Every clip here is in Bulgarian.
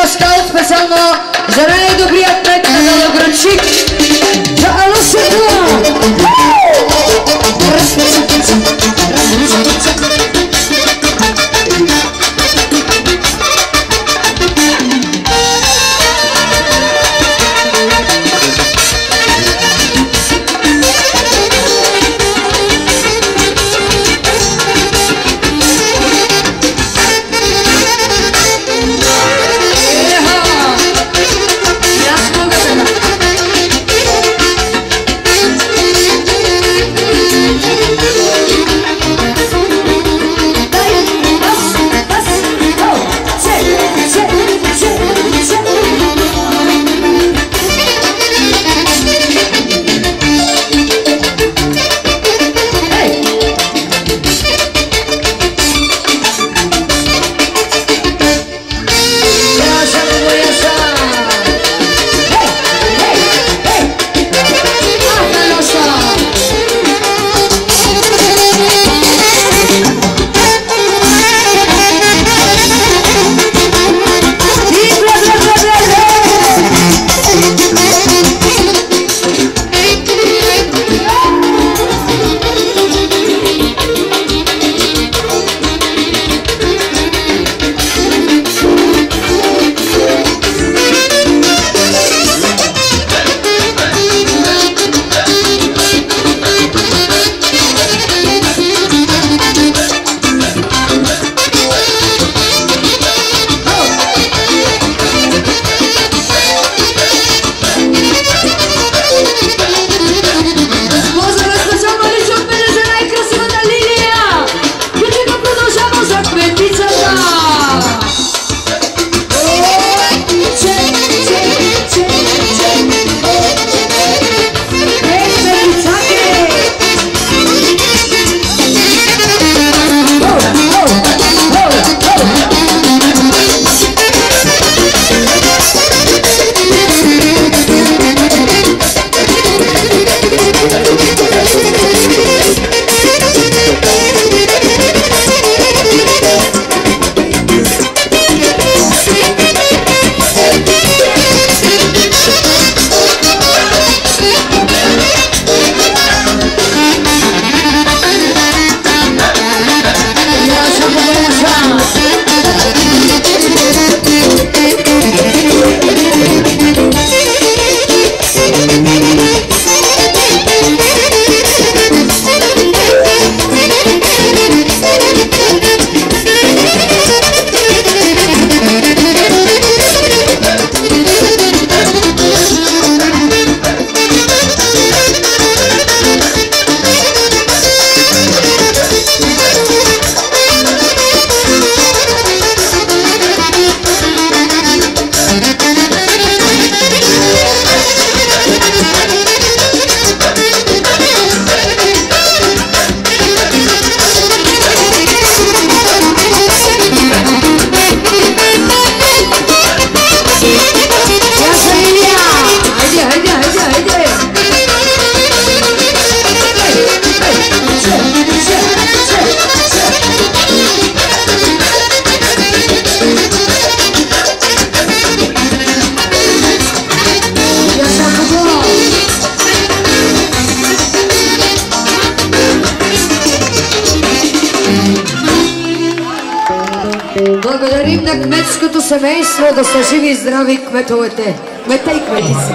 Паскал специално за най-добрият кмет на Белоградчик, за Алусето! Благодарим на кметското семейство, да са живи и здрави кметовете, кмета и кметиците.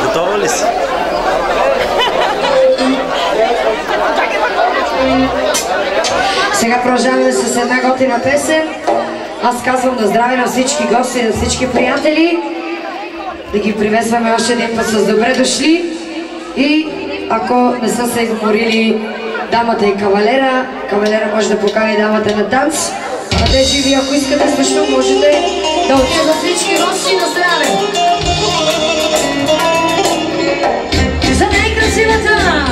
Готова ли си? Сега продължаваме с една готина песен. Аз казвам на здраве на всички гости, на всички приятели. Да ги приветстваме още един път с добре дошли. И ако не са се изморили дамата и кавалера, кавалера може да покани дамата на танц. А те живи, ако искате също, можете да отидат всички гости на здраве. За най-красивата!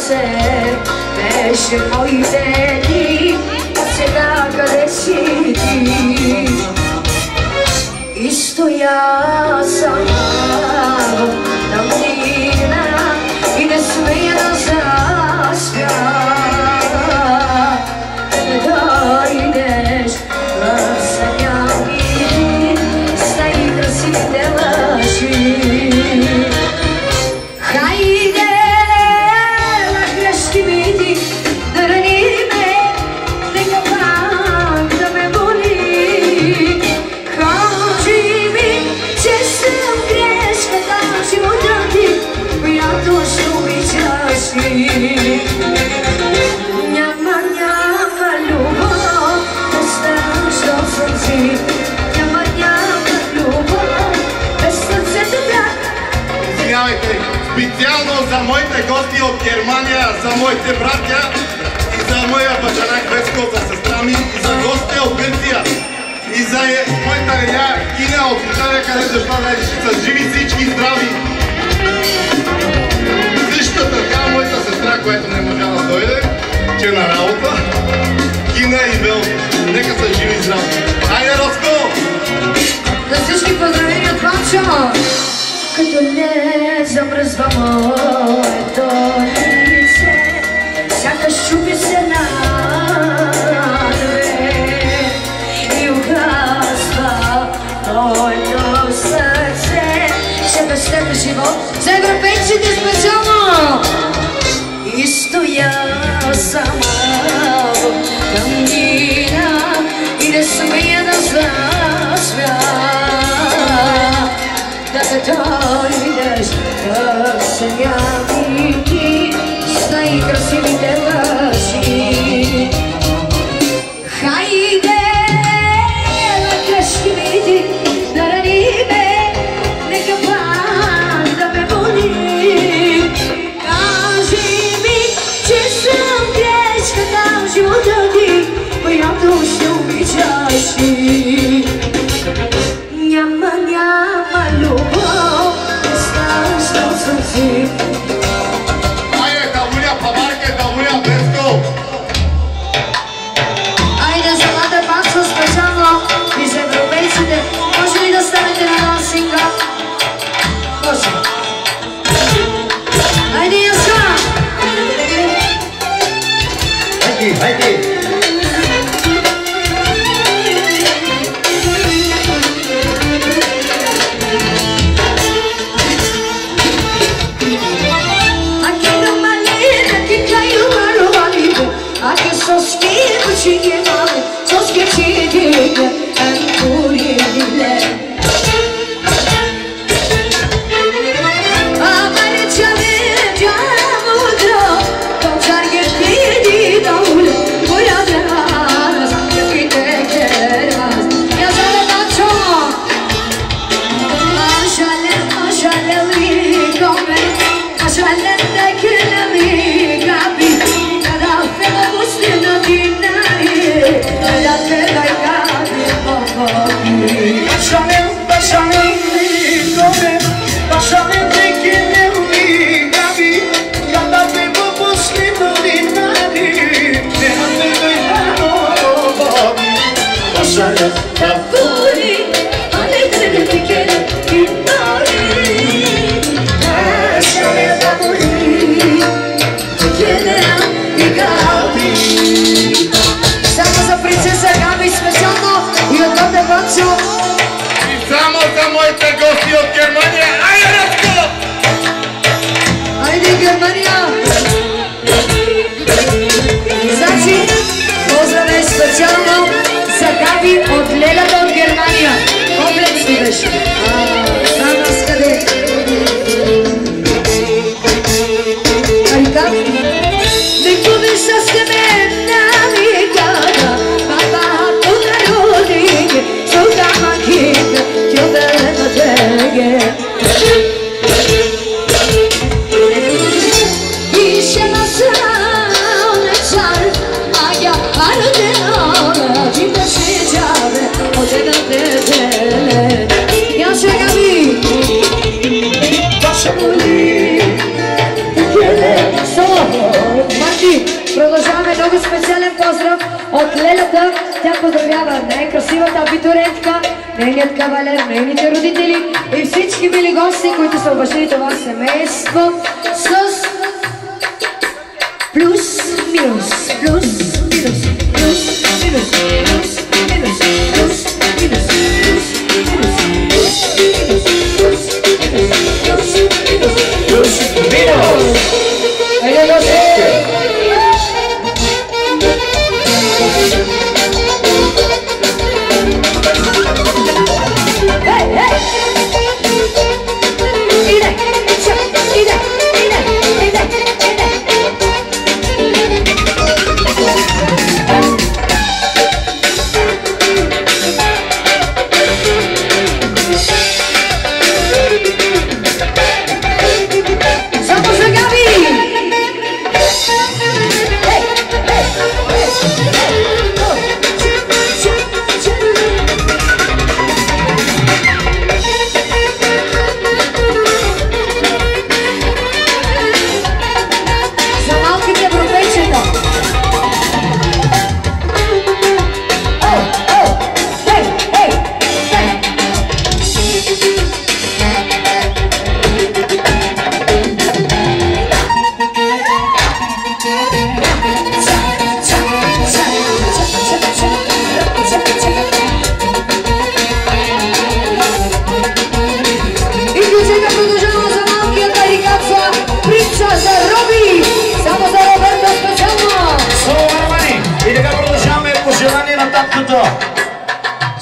се, беше моите дни, а сега къде си ти? И стоя сама в тъмнина и не смея да заспя. Дойдеш в съня ми с най-красивите лъжи. Хайде, на грешки ми ти, да рани ме, нека пак да ме боли. Кажи ми, че съм грешката в живота ти, която ще обичаш ли. Няма любов, оставаш до сълзи. Няма любов, без сърцето бях. Извинявайте, специално за моите гости от Германия, за моите братя и за моя баджанак Веско, за сестра ми и за гостите от Гърция. И за моята Лея Кина от Италия, къде дошла да са живи всички здрави. Също така моята сестра, която не можа да дойде, че на работа, Кина и Бел. Нека са живи и здрави. Айде, Роско! За всички поздравения от Ванчо! Като не замръзва моето лице, сякаш чупи се надве и угасва моето сърце. Ще без теб живот за европейците специално! И стоя сама в тъмнина и не смея да заспя. Да дойдеш в съня ми ти с най-красивите лъжи. Хайде, на грешки ми ти, да рани ме, нека пак да ме боли. Кажи ми, че съм грешката в живота ти, която ще обичаш ли. Няма любов, оставаш до сълзи. Айде, Давуля, Паварке, Давуля, Веско! Айде, за Лада Пасо специално и за европейците. Може ли да станете на дансинга? Може. Айде, Яска! Хайде, хайде! Само за моите гости от Германия. Айде, Роско! Айде, Германия! Значи, поздравей специално за Габи от Лелята от Германия. Комплекс ли беше? Знам аз къде. Ай как? Не губиш с тебе навиката, бабато на родине, суда макина, тюбелена теге. Я шагами красивата абитурентка, нейният кавалер, нейните родители и всички мили гости, които са обашили това семейство с плюс, минус, плюс, минус, плюс, минус, плюс, минус, плюс, минус, плюс, минус. Айде, гости!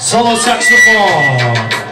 Solo saxophone.